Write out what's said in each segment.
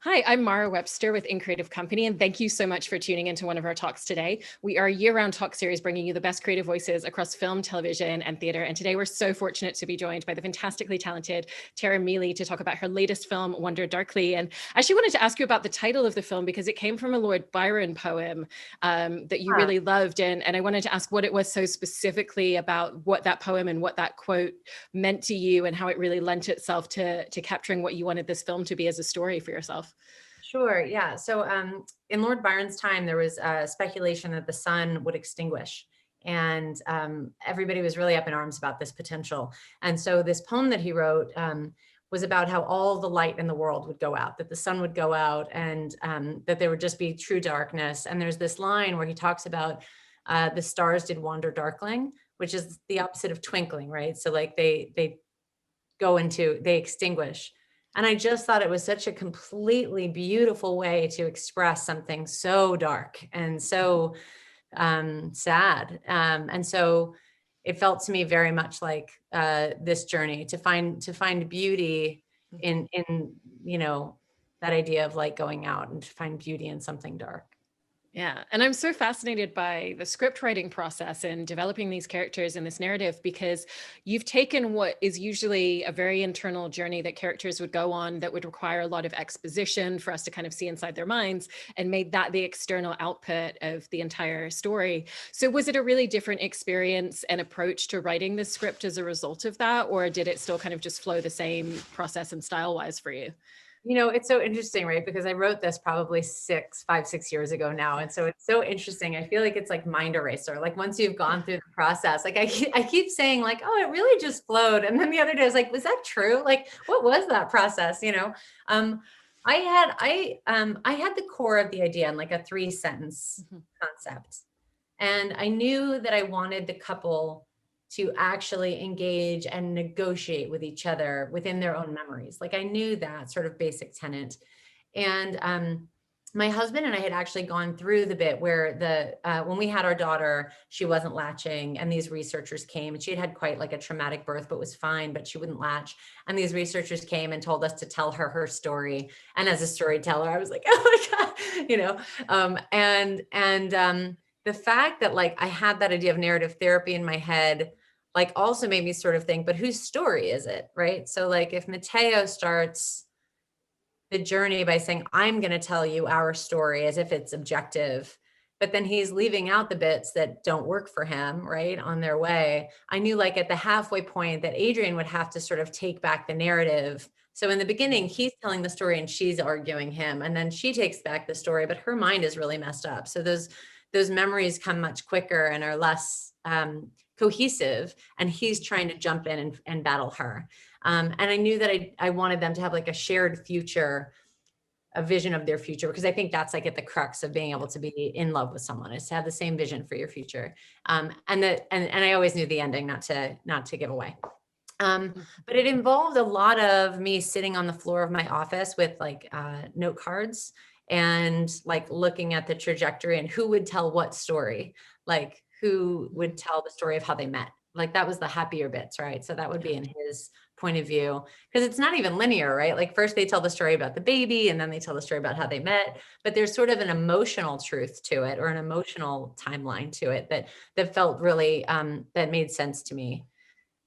Hi, I'm Mara Webster with In Creative Company, and thank you so much for tuning into one of our talks today. We are a year-round talk series bringing you the best creative voices across film, television, and theater. And today we're so fortunate to be joined by the fantastically talented Tara Miele to talk about her latest film, Wander Darkly. And I actually wanted to ask you about the title of the film because it came from a Lord Byron poem that you really loved. And I wanted to ask what it was so specifically about what that poem and what that quote meant to you and how it really lent itself to capturing what you wanted this film to be as a story for yourself. Sure. Yeah. So in Lord Byron's time, there was speculation that the sun would extinguish. And everybody was really up in arms about this potential. And so this poem that he wrote was about how all the light in the world would go out, that the sun would go out, and that there would just be true darkness. And there's this line where he talks about the stars did wander darkling, which is the opposite of twinkling, right? So like they extinguish. And I just thought it was such a completely beautiful way to express something so dark and so sad. And so it felt to me very much like this journey to find beauty in that idea of light going out and to find beauty in something dark. Yeah. And I'm so fascinated by the script writing process and developing these characters in this narrative because you've taken what is usually a very internal journey that characters would go on that would require a lot of exposition for us to kind of see inside their minds and made that the external output of the entire story. So was it a really different experience and approach to writing the script as a result of that? Or did it still kind of just flow the same process and style wise for you? It's so interesting, right? Because I wrote this probably 6 years ago now. And so it's so interesting. I feel like it's like mind eraser. Like once you've gone through the process, like I keep saying like, oh, it really just flowed. And then the other day I was like, was that true? Like, what was that process? I had the core of the idea in like a 3-sentence concept. And I knew that I wanted the couple to actually engage and negotiate with each other within their own memories. Like I knew that sort of basic tenet. And my husband and I had actually gone through the bit where when we had our daughter, she wasn't latching, and these researchers came, and she had quite like a traumatic birth, but was fine, but she wouldn't latch. And these researchers came and told us to tell her story. And as a storyteller, I was like, oh my God, and the fact that like I had that idea of narrative therapy in my head, like also made me sort of think, but whose story is it, right? So like if Matteo starts the journey by saying, I'm going to tell you our story as if it's objective, but then he's leaving out the bits that don't work for him, right, on their way. I knew like at the halfway point that Adrian would have to sort of take back the narrative. So in the beginning, he's telling the story and she's arguing him, and then she takes back the story, but her mind is really messed up. So those memories come much quicker and are less cohesive, and he's trying to jump in and battle her. And I knew that I wanted them to have like a shared future, a vision of their future, because I think that's like at the crux of being able to be in love with someone, is to have the same vision for your future. And I always knew the ending, not to give away. But it involved a lot of me sitting on the floor of my office with like note cards and like looking at the trajectory and who would tell what story, like who would tell the story of how they met. Like that was the happier bits, right? So that would be in his point of view, because it's not even linear, right? Like first they tell the story about the baby and then they tell the story about how they met, but there's sort of an emotional truth to it, or an emotional timeline to it that felt really, that made sense to me.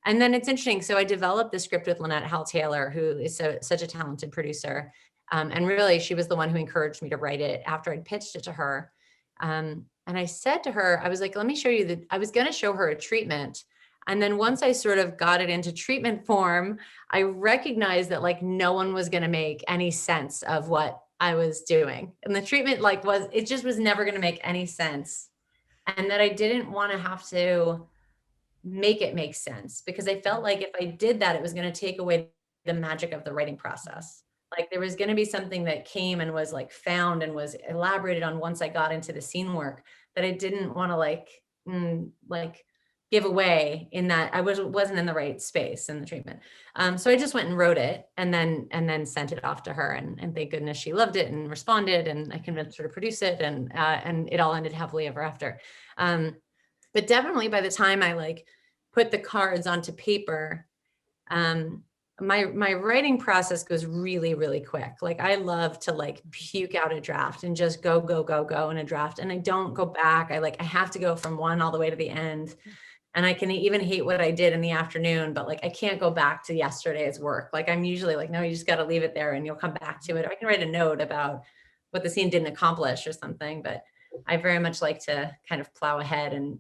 And then it's interesting. So I developed the script with Lynette Hall Taylor, who is such a talented producer. And really, she was the one who encouraged me to write it after I'd pitched it to her. And I said to her, I was like, let me show you I was going to show her a treatment. And then once I sort of got it into treatment form, I recognized that like no one was going to make any sense of what I was doing. And the treatment it just was never going to make any sense. And that I didn't want to have to make it make sense, because I felt like if I did that, it was going to take away the magic of the writing process. Like there was going to be something that came and was like found and was elaborated on once I got into the scene work, that I didn't want to like give away, in that I wasn't in the right space in the treatment. So I just went and wrote it and then sent it off to her, and thank goodness she loved it and responded, and I convinced her to produce it, and it all ended happily ever after. But definitely by the time I like put the cards onto paper, my writing process goes really, really quick. Like I love to like puke out a draft and just go in a draft. And I don't go back. I have to go from one all the way to the end. And I can even hate what I did in the afternoon, but like, I can't go back to yesterday's work. Like I'm usually like, no, you just got to leave it there and you'll come back to it. Or I can write a note about what the scene didn't accomplish or something, but I very much like to kind of plow ahead and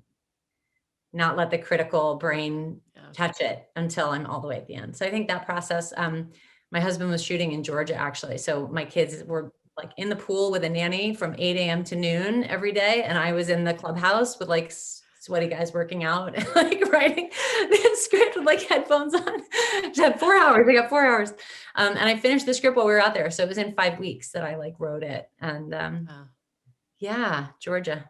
not let the critical brain touch it until I'm all the way at the end. So I think that process, my husband was shooting in Georgia actually. So my kids were like in the pool with a nanny from 8 a.m. to noon every day. And I was in the clubhouse with like sweaty guys working out and like writing the script with like headphones on. Just had 4 hours. I got 4 hours. And I finished the script while we were out there. So it was in 5 weeks that I like wrote it. And yeah, Georgia.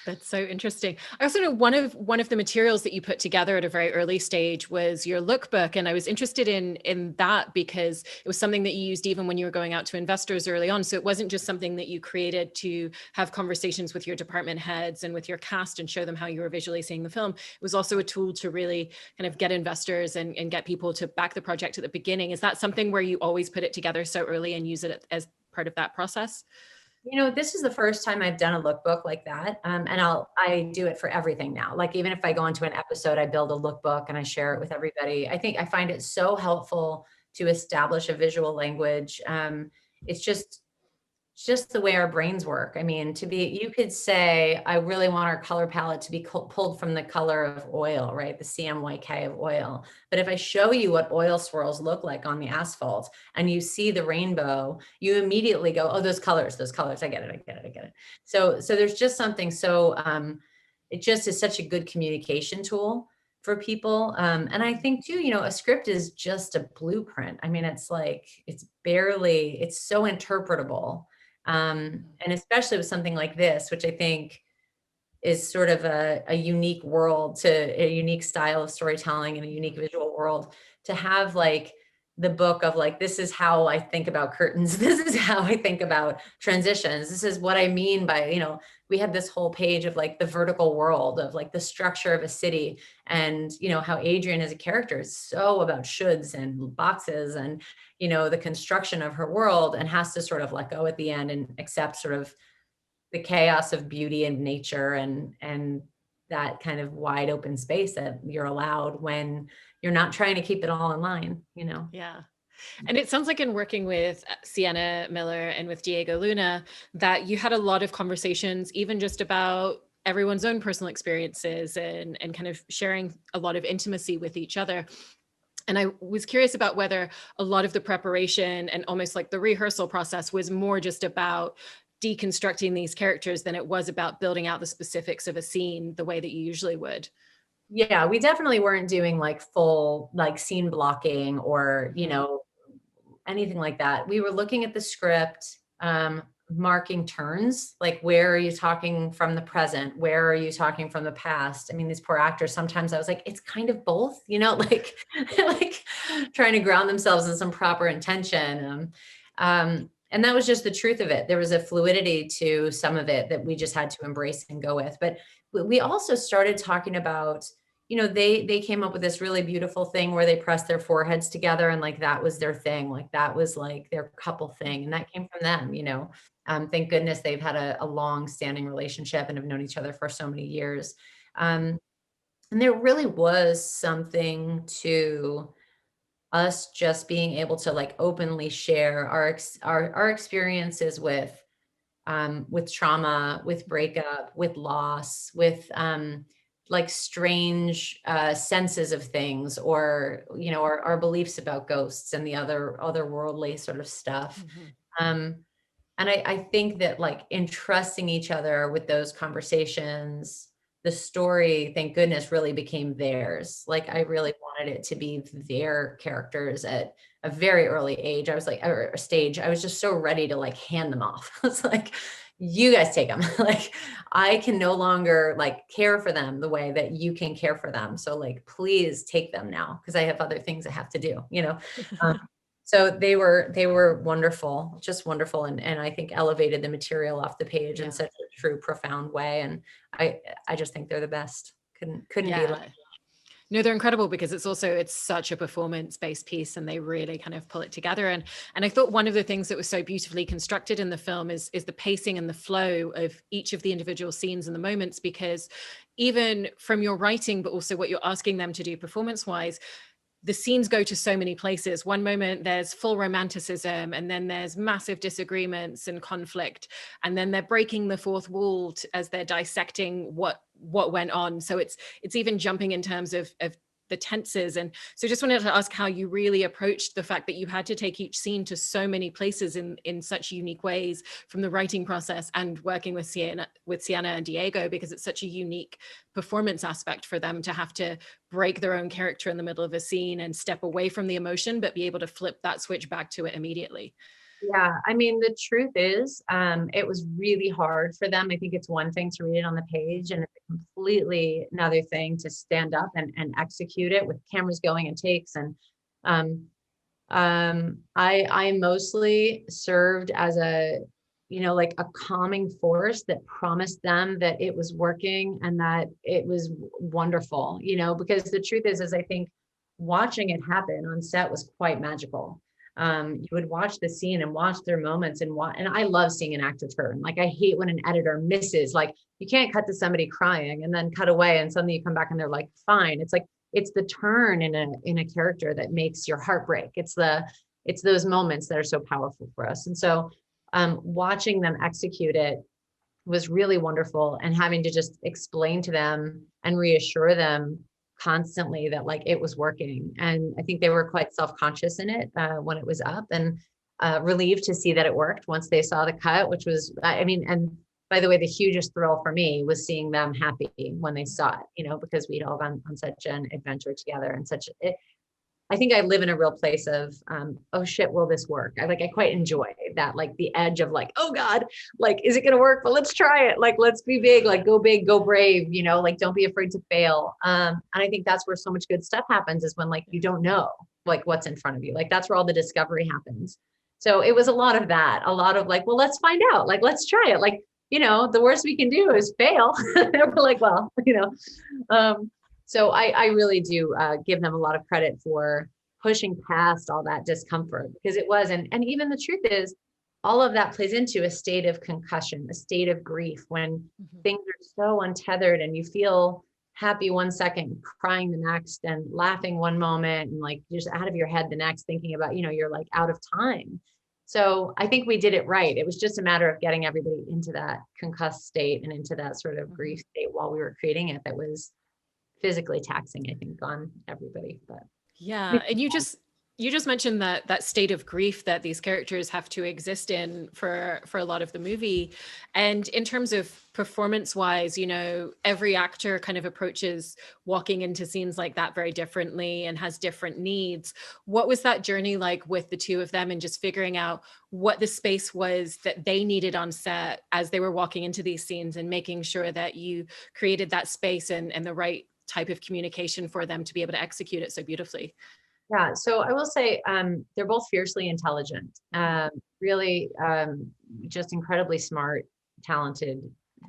That's so interesting. I also know one of the materials that you put together at a very early stage was your lookbook. And I was interested in that because it was something that you used even when you were going out to investors early on. So it wasn't just something that you created to have conversations with your department heads and with your cast and show them how you were visually seeing the film. It was also a tool to really kind of get investors and get people to back the project at the beginning. Is that something where you always put it together so early and use it as part of that process? You know, this is the first time I've done a lookbook like that. And I do it for everything now. Like even if I go into an episode, I build a lookbook and I share it with everybody. I find it so helpful to establish a visual language. It's just the way our brains work. I mean, you could say, I really want our color palette to be pulled from the color of oil, right? The CMYK of oil. But if I show you what oil swirls look like on the asphalt and you see the rainbow, you immediately go, oh, those colors, I get it. So there's just something it just is such a good communication tool for people. And I think too, a script is just a blueprint. I mean, it's so interpretable. And especially with something like this, which I think is sort of a unique world a unique style of storytelling and a unique visual world, to have like the book of like, this is how I think about curtains. This is how I think about transitions. This is what I mean by, we had this whole page of like the vertical world of like the structure of a city and, how Adrian as a character is so about shoulds and boxes and, the construction of her world, and has to sort of let go at the end and accept sort of the chaos of beauty and nature and that kind of wide open space that you're allowed when you're not trying to keep it all in line, Yeah. And it sounds like in working with Sienna Miller and with Diego Luna, that you had a lot of conversations, even just about everyone's own personal experiences and kind of sharing a lot of intimacy with each other. And I was curious about whether a lot of the preparation and almost like the rehearsal process was more just about deconstructing these characters than it was about building out the specifics of a scene the way that you usually would. Yeah, we definitely weren't doing like full like scene blocking or, anything like that. We were looking at the script, marking turns, like where are you talking from the present? Where are you talking from the past? I mean, these poor actors, sometimes I was like, it's kind of both, like, like trying to ground themselves in some proper intention. And that was just the truth of it. There was a fluidity to some of it that we just had to embrace and go with. But we also started talking about, they came up with this really beautiful thing where they pressed their foreheads together and like that was their thing. Like that was like their couple thing. And that came from them. Thank goodness they've had a long standing relationship and have known each other for so many years. And there really was something to us just being able to like openly share our experiences with trauma, with breakup, with loss, with like strange senses of things, or our beliefs about ghosts and the otherworldly sort of stuff. And I think that like entrusting each other with those conversations, the story, thank goodness, really became theirs. Like I really wanted it to be their characters at a very early age. I was like, or stage, I was just so ready to like hand them off. It's like, you guys take them. Like I can no longer like care for them the way that you can care for them. So like, please take them now, because I have other things I have to do, So they were wonderful, just wonderful. And I think elevated the material off the page in such a true, profound way. And I just think they're the best. Couldn't be like. No, they're incredible because it's such a performance-based piece, and they really kind of pull it together. And I thought one of the things that was so beautifully constructed in the film is the pacing and the flow of each of the individual scenes and the moments, because even from your writing, but also what you're asking them to do performance-wise, the scenes go to so many places. One moment there's full romanticism, and then there's massive disagreements and conflict, and then they're breaking the fourth wall as they're dissecting what went on. So it's even jumping in terms of the tenses. And so just wanted to ask how you really approached the fact that you had to take each scene to so many places in such unique ways, from the writing process and working with Sienna and Diego, because it's such a unique performance aspect for them to have to break their own character in the middle of a scene and step away from the emotion, but be able to flip that switch back to it immediately. Yeah, I mean, the truth is, it was really hard for them. I think it's one thing to read it on the page, and it's a completely another thing to stand up and execute it with cameras going and takes. And I mostly served as a, like a calming force that promised them that it was working and that it was wonderful, because the truth is I think watching it happen on set was quite magical. You would watch the scene and watch their moments and I love seeing an actor turn. Like, I hate when an editor misses, like, you can't cut to somebody crying and then cut away and suddenly you come back and they're like, fine. It's like, it's the turn in a character that makes your heart break. It's those moments that are so powerful for us. And so watching them execute it was really wonderful, and having to just explain to them and reassure them constantly that, like, it was working. And I think they were quite self-conscious in it when it was up, and relieved to see that it worked once they saw the cut, which was, I mean, and by the way, the hugest thrill for me was seeing them happy when they saw it, because we'd all gone on such an adventure together, and I think I live in a real place of, oh shit, will this work? I quite enjoy that, like the edge of like, oh God, like, is it going to work? Well, let's try it. Like, let's be big, go brave, like, don't be afraid to fail. And I think that's where so much good stuff happens, is when, like, you don't know, like, what's in front of you. Like, that's where all the discovery happens. So it was a lot of that, a lot of like, well, let's find out, like, let's try it. Like, the worst we can do is fail. We're like, well, so I really do give them a lot of credit for pushing past all that discomfort, because it was, and even the truth is, all of that plays into a state of concussion, a state of grief, when things are so untethered and you feel happy one second, crying the next, and laughing one moment, and like just out of your head the next, thinking about, you're like out of time. So I think we did it right. It was just a matter of getting everybody into that concussed state and into that sort of grief state while we were creating it. That was physically taxing, I think, on everybody. But yeah, and you just mentioned that state of grief that these characters have to exist in for a lot of the movie. And in terms of performance wise, every actor kind of approaches walking into scenes like that very differently and has different needs. What was that journey like with the two of them, and just figuring out what the space was that they needed on set as they were walking into these scenes, and making sure that you created that space and the right type of communication for them to be able to execute it so beautifully? yeah, so I will say they're both fiercely intelligent, really just incredibly smart, talented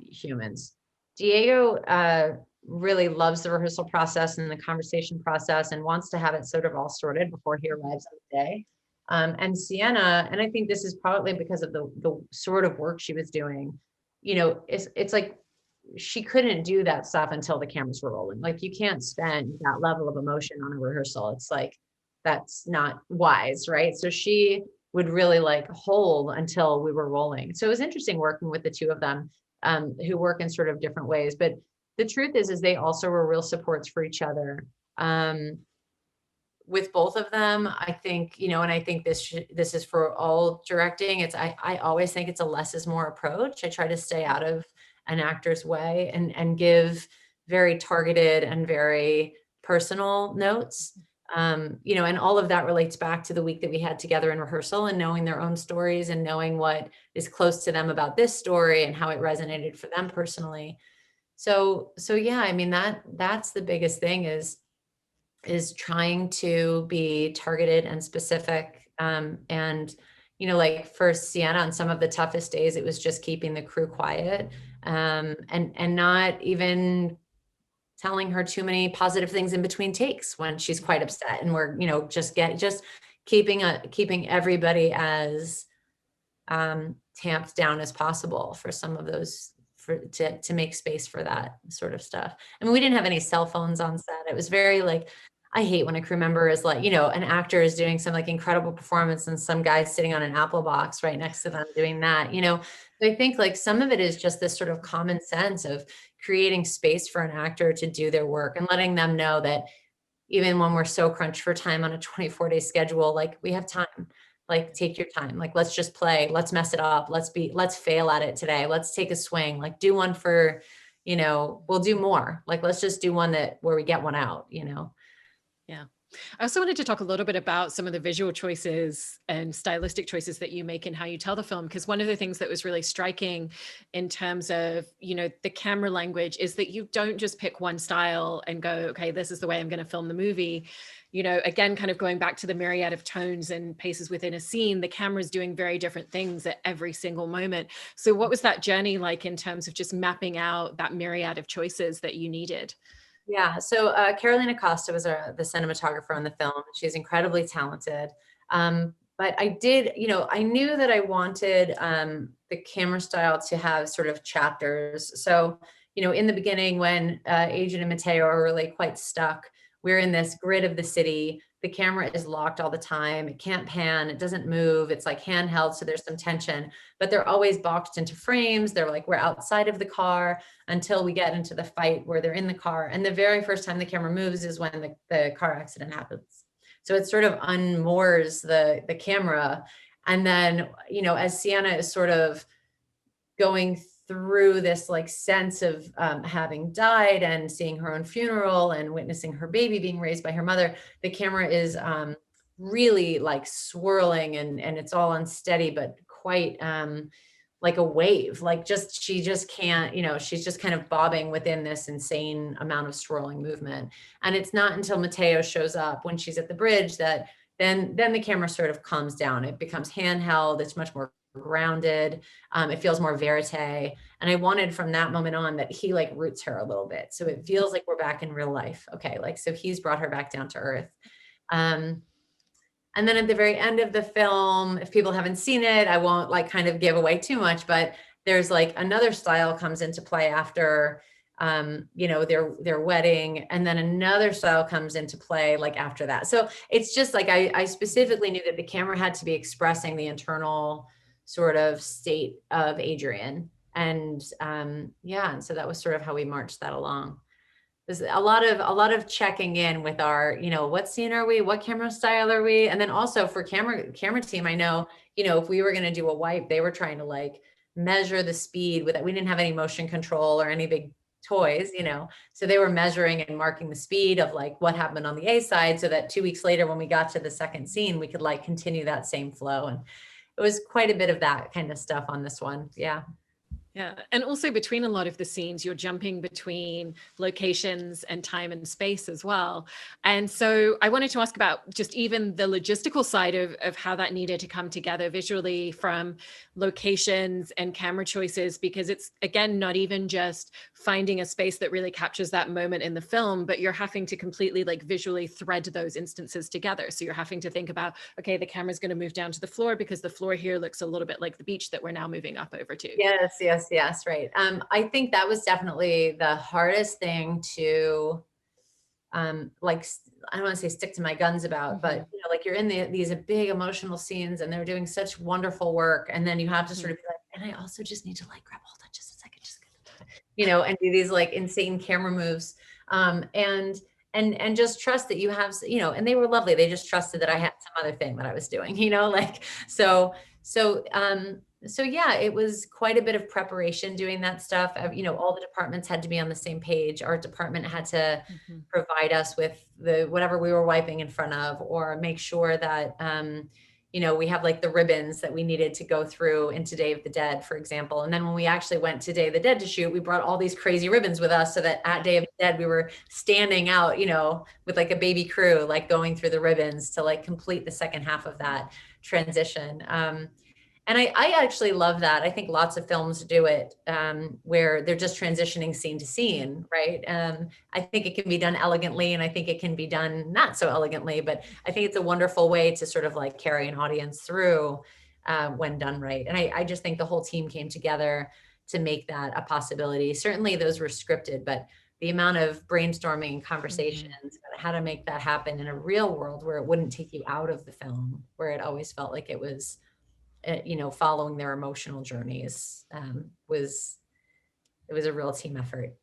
humans. Diego really loves the rehearsal process and the conversation process, and wants to have it sort of all sorted before he arrives on the day. And Sienna, and I think this is probably because of the sort of work she was doing, it's like she couldn't do that stuff until the cameras were rolling. Like, you can't spend that level of emotion on a rehearsal. It's like, that's not wise, right? So she would really like hold until we were rolling. So it was interesting working with the two of them, who work in sort of different ways. But the truth is they also were real supports for each other. With both of them, I think, and I think this is for all directing. I always think it's a less is more approach. I try to stay out of an actor's way and give very targeted and very personal notes. And all of that relates back to the week that we had together in rehearsal, and knowing their own stories and knowing what is close to them about this story and how it resonated for them personally. So yeah, I mean, that's the biggest thing is trying to be targeted and specific. And, like for Sienna, on some of the toughest days, it was just keeping the crew quiet, and not even telling her too many positive things in between takes when she's quite upset, and we're, just keeping everybody as tamped down as possible for some of those, to make space for that sort of stuff. I mean, we didn't have any cell phones on set. It was very like, I hate when a crew member is like, an actor is doing some like incredible performance and some guy's sitting on an apple box right next to them doing that, So I think like some of it is just this sort of common sense of creating space for an actor to do their work and letting them know that even when we're so crunched for time on a 24-day schedule, like we have time. Like, take your time. Like, let's just play. Let's mess it up. Let's fail at it today. Let's take a swing. Like, do one for, we'll do more. Like, let's just do one where we get one out, Yeah. I also wanted to talk a little bit about some of the visual choices and stylistic choices that you make in how you tell the film, because one of the things that was really striking in terms of, the camera language is that you don't just pick one style and go, okay, this is the way I'm going to film the movie. Again, kind of going back to the myriad of tones and paces within a scene, the camera's doing very different things at every single moment. So what was that journey like in terms of just mapping out that myriad of choices that you needed? Yeah. So Carolina Costa was the cinematographer on the film. She's incredibly talented. But I did, I knew that I wanted the camera style to have sort of chapters. So, in the beginning when Adrian and Mateo are really quite stuck, we're in this grid of the city. The camera is locked all the time. It can't pan. It doesn't move. It's like handheld. So there's some tension, but they're always boxed into frames. They're like, we're outside of the car until we get into the fight where they're in the car. And the very first time the camera moves is when the car accident happens. So it sort of unmoors the camera. And then, as Sienna is sort of going through this like sense of having died and seeing her own funeral and witnessing her baby being raised by her mother, the camera is really like swirling and it's all unsteady, but quite like a wave, like she just can't, she's just kind of bobbing within this insane amount of swirling movement. And it's not until Mateo shows up when she's at the bridge that then the camera sort of calms down. It becomes handheld. It's much more grounded. It feels more verite. And I wanted from that moment on that he like roots her a little bit. So it feels like we're back in real life. Okay. Like, so he's brought her back down to earth. And then at the very end of the film, if people haven't seen it, I won't like kind of give away too much, but there's like another style comes into play after, their wedding. And then another style comes into play like after that. So it's just like, I specifically knew that the camera had to be expressing the internal sort of state of Adrian. And and so that was sort of how we marched that along. There's a lot of checking in with our, what scene are we? What camera style are we? And then also for camera team, I know, if we were going to do a wipe, they were trying to like measure the speed with it. We didn't have any motion control or any big toys, so they were measuring and marking the speed of like what happened on the A side so that 2 weeks later, when we got to the second scene, we could like continue that same flow. And it was quite a bit of that kind of stuff on this one. Yeah. Yeah. And also between a lot of the scenes, you're jumping between locations and time and space as well. And so I wanted to ask about just even the logistical side of how that needed to come together visually from locations and camera choices, because it's, again, not even just finding a space that really captures that moment in the film, but you're having to completely like visually thread those instances together. So you're having to think about, okay, the camera's going to move down to the floor because the floor here looks a little bit like the beach that we're now moving up over to. Yes, right. I think that was definitely the hardest thing to, like, I don't want to say stick to my guns about, but like you're in these big emotional scenes and they're doing such wonderful work. And then you have to sort of be like, and I also just need to like hold on just a second, and do these like insane camera moves. And just trust that you have, and they were lovely. They just trusted that I had some other thing that I was doing, like, so yeah, it was quite a bit of preparation doing that stuff. All the departments had to be on the same page. Our department had to provide us with whatever we were wiping in front of, or make sure that, we have like the ribbons that we needed to go through into Day of the Dead, for example. And then when we actually went to Day of the Dead to shoot, we brought all these crazy ribbons with us so that at Day of the Dead, we were standing out, with like a baby crew, like going through the ribbons to like complete the second half of that transition. And I actually love that. I think lots of films do it, where they're just transitioning scene to scene, right? I think it can be done elegantly, and I think it can be done not so elegantly, but I think it's a wonderful way to sort of like carry an audience through when done right. And I just think the whole team came together to make that a possibility. Certainly those were scripted, but the amount of brainstorming and conversations about how to make that happen in a real world where it wouldn't take you out of the film, where it always felt like it was, following their emotional journeys, it was a real team effort.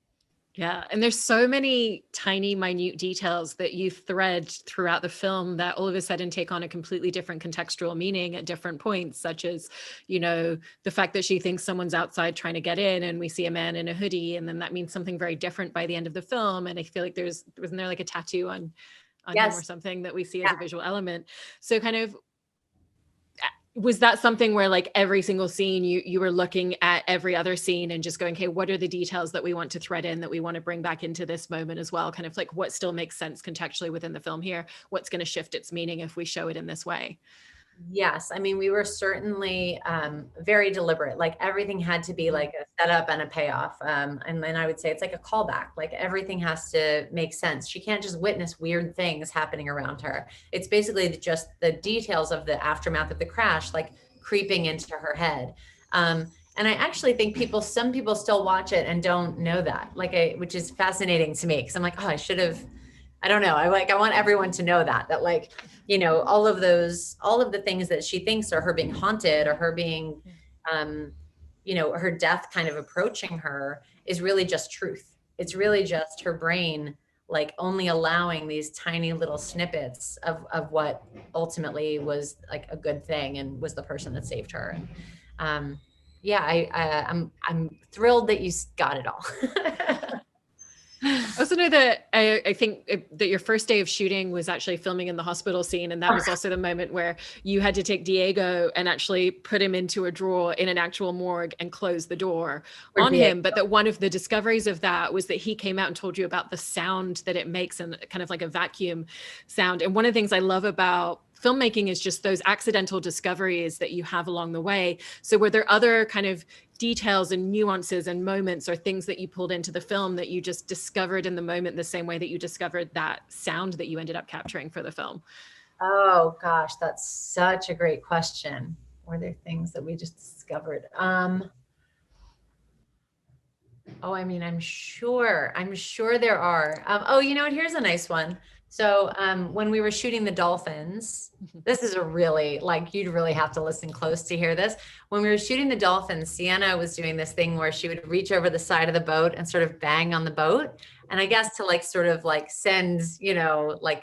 Yeah. And there's so many tiny, minute details that you thread throughout the film that all of a sudden take on a completely different contextual meaning at different points, such as, the fact that she thinks someone's outside trying to get in and we see a man in a hoodie. And then that means something very different by the end of the film. And I feel like wasn't there like a tattoo on him or Yes. something that we see as a visual element? So kind of, was that something where like every single scene you were looking at every other scene and just going, okay, what are the details that we want to thread in, that we want to bring back into this moment as well? Kind of like what still makes sense contextually within the film here? What's going to shift its meaning if we show it in this way? Yes. I mean, we were certainly very deliberate. Like everything had to be like a setup and a payoff. And then I would say it's like a callback. Like everything has to make sense. She can't just witness weird things happening around her. It's basically just the details of the aftermath of the crash, like creeping into her head. And I actually think some people still watch it and don't know that, which is fascinating to me. Cause I'm like, oh, I don't know. I want everyone to know that like, all of the things that she thinks are her being haunted or her being, her death kind of approaching her is really just truth. It's really just her brain, like only allowing these tiny little snippets of what ultimately was like a good thing and was the person that saved her. And I'm thrilled that you got it all. I also know that I think that your first day of shooting was actually filming in the hospital scene. And that was also the moment where you had to take Diego and actually put him into a drawer in an actual morgue and close the door on him. But that one of the discoveries of that was that he came out and told you about the sound that it makes, and kind of like a vacuum sound. And one of the things I love about filmmaking is just those accidental discoveries that you have along the way. So were there other kind of details and nuances and moments or things that you pulled into the film that you just discovered in the moment, the same way that you discovered that sound that you ended up capturing for the film? Oh gosh, that's such a great question. Were there things that we just discovered? I mean, I'm sure there are. Here's a nice one. So when we were shooting the dolphins, this is you'd really have to listen close to hear this. When we were shooting the dolphins, Sienna was doing this thing where she would reach over the side of the boat and sort of bang on the boat. And I guess to send,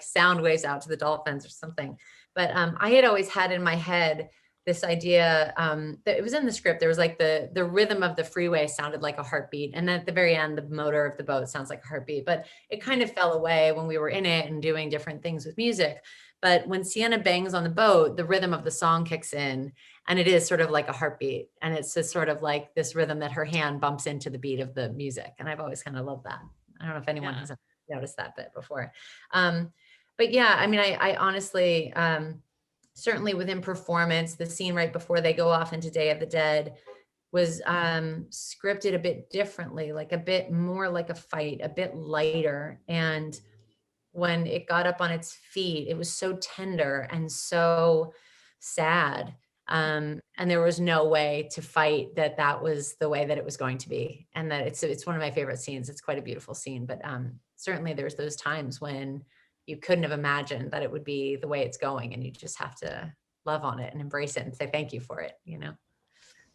sound waves out to the dolphins or something. But I had always had in my head this idea that it was in the script. There was like the rhythm of the freeway sounded like a heartbeat. And then at the very end, the motor of the boat sounds like a heartbeat, but it kind of fell away when we were in it and doing different things with music. But when Sienna bangs on the boat, the rhythm of the song kicks in, and it is sort of like a heartbeat. And it's just sort of like this rhythm that her hand bumps into the beat of the music. And I've always kind of loved that. I don't know if anyone has noticed that bit before. But yeah, I mean, I honestly, certainly within performance, the scene right before they go off into Day of the Dead was scripted a bit differently, like a bit more like a fight, a bit lighter. And when it got up on its feet, it was so tender and so sad. And there was no way to fight that was the way that it was going to be. And that it's one of my favorite scenes. It's quite a beautiful scene, but certainly there's those times when you couldn't have imagined that it would be the way it's going, and you just have to love on it and embrace it and say thank you for it,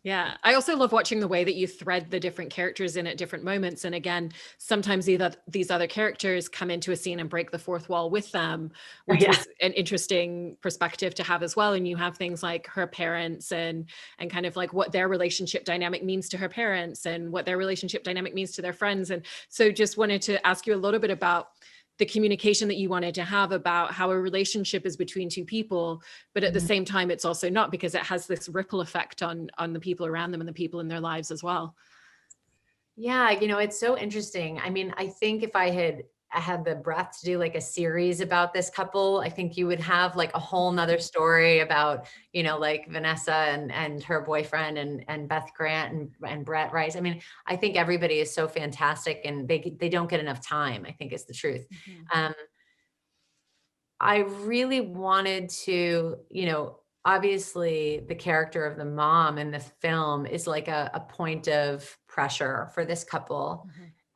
Yeah. I also love watching the way that you thread the different characters in at different moments. And again, sometimes these other characters come into a scene and break the fourth wall with them, which was an interesting perspective to have as well. And you have things like her parents and kind of like what their relationship dynamic means to her parents and what their relationship dynamic means to their friends. And so just wanted to ask you a little bit about the communication that you wanted to have about how a relationship is between two people, but at the same time, it's also not, because it has this ripple effect on the people around them and the people in their lives as well. Yeah, it's so interesting. I mean, I think if I had had the breath to do like a series about this couple, I think you would have like a whole nother story about, you know, like Vanessa and her boyfriend and Beth Grant and Brett Rice. I mean, I think everybody is so fantastic and they don't get enough time, I think is the truth. I really wanted to, you know, obviously the character of the mom in the film is like a point of pressure for this couple.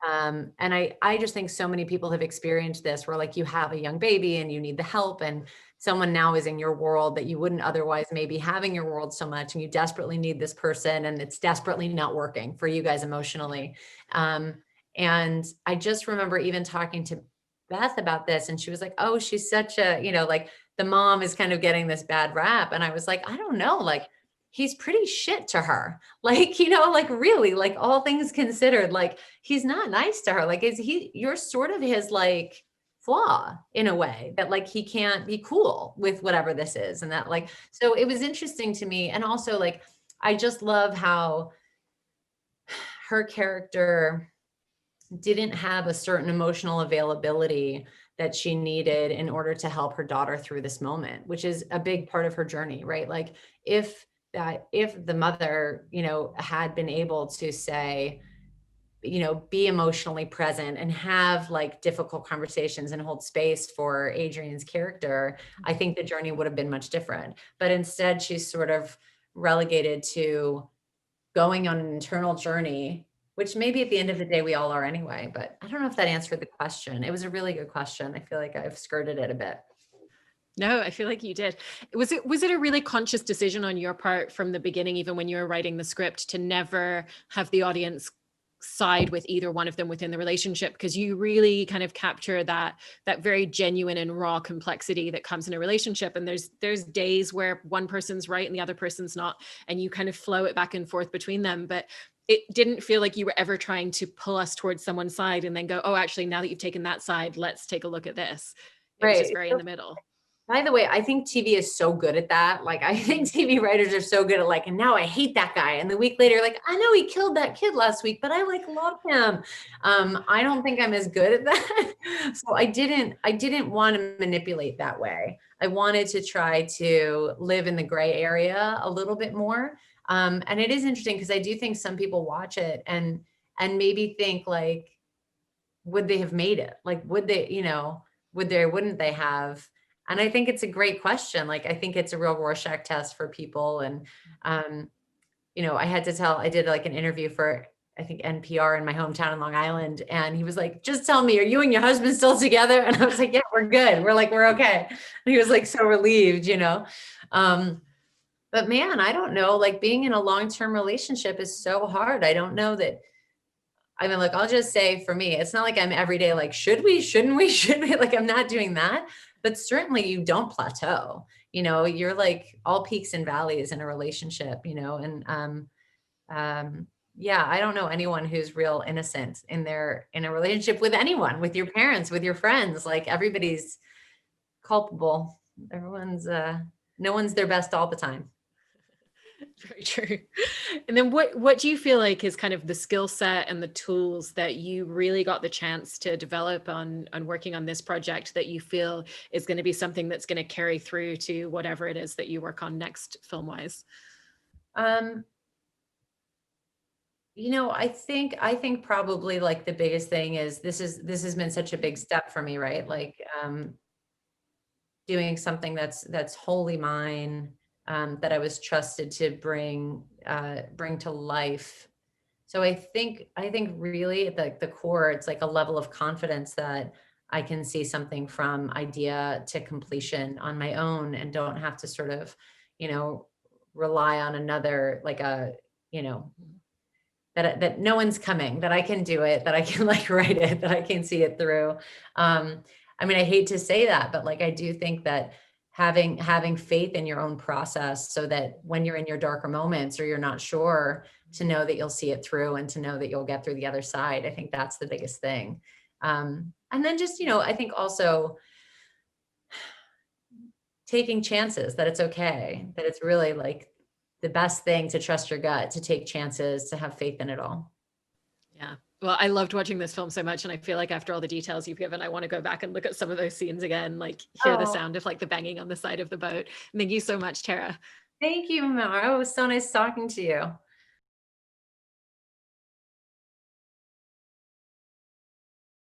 And I just think so many people have experienced this where like you have a young baby and you need the help and someone now is in your world that you wouldn't otherwise maybe have in your world so much. And you desperately need this person and it's desperately not working for you guys emotionally. And I just remember even talking to Beth about this and she was like, oh, she's such a, you know, like the mom is kind of getting this bad rap. And I was like, I don't know, like he's pretty shit to her. Like, you know, like really, like all things considered, like he's not nice to her. Like, you're sort of his like flaw in a way that like he can't be cool with whatever this is. And that like, so it was interesting to me. And also like, I just love how her character didn't have a certain emotional availability that she needed in order to help her daughter through this moment, which is a big part of her journey, right? Like if the mother, you know, had been able to say, you know, be emotionally present and have like difficult conversations and hold space for Adrian's character, I think the journey would have been much different. But instead, she's sort of relegated to going on an internal journey, which maybe at the end of the day, we all are anyway. But I don't know if that answered the question. It was a really good question. I feel like I've skirted it a bit. No, I feel like you did. Was it a really conscious decision on your part from the beginning, even when you were writing the script, to never have the audience side with either one of them within the relationship? Because you really kind of capture that very genuine and raw complexity that comes in a relationship. And there's days where one person's right and the other person's not, and you kind of flow it back and forth between them. But it didn't feel like you were ever trying to pull us towards someone's side and then go, oh, actually, now that you've taken that side, let's take a look at this. It was just very in the middle. By the way, I think TV is so good at that. Like, I think TV writers are so good at like, and now I hate that guy. And the week later, like, I know he killed that kid last week, but I like love him. I don't think I'm as good at that. So I didn't want to manipulate that way. I wanted to try to live in the gray area a little bit more. And it is interesting because I do think some people watch it and maybe think like, would they have made it? Like, would they, you know, wouldn't they have? And I think it's a great question. Like, I think it's a real Rorschach test for people. And, you know, I did like an interview for, I think NPR in my hometown in Long Island. And he was like, just tell me, are you and your husband still together? And I was like, yeah, we're good. We're okay. And he was like, so relieved, you know? But man, I don't know, like being in a long-term relationship is so hard. I don't know that, I mean, like, I'll just say for me, it's not like I'm every day, like, should we, shouldn't we, should we, like, I'm not doing that, but certainly you don't plateau, you know, you're like all peaks and valleys in a relationship, you know? And, yeah, I don't know anyone who's real innocent in a relationship with anyone, with your parents, with your friends, like everybody's culpable. Everyone's, no one's their best all the time. Very true. And then what do you feel like is kind of the skill set and the tools that you really got the chance to develop on working on this project that you feel is going to be something that's going to carry through to whatever it is that you work on next film-wise? You know, I think probably like the biggest thing is this has been such a big step for me, right? Like doing something that's wholly mine, that I was trusted to bring to life. So I think really at the core, it's like a level of confidence that I can see something from idea to completion on my own and don't have to sort of, you know, rely on another, like a, you know, that no one's coming, that I can do it, that I can like write it, that I can see it through. I mean, I hate to say that, but like, I do think that having faith in your own process so that when you're in your darker moments or you're not sure, to know that you'll see it through and to know that you'll get through the other side. I think that's the biggest thing. And then just, you know, I think also taking chances, that it's okay, that it's really like the best thing to trust your gut, to take chances, to have faith in it all. Yeah. Well, I loved watching this film so much. And I feel like after all the details you've given, I want to go back and look at some of those scenes again, like hear the Oh, sound of like the banging on the side of the boat. Thank you so much, Tara. thank you, Mara. It was so nice talking to you.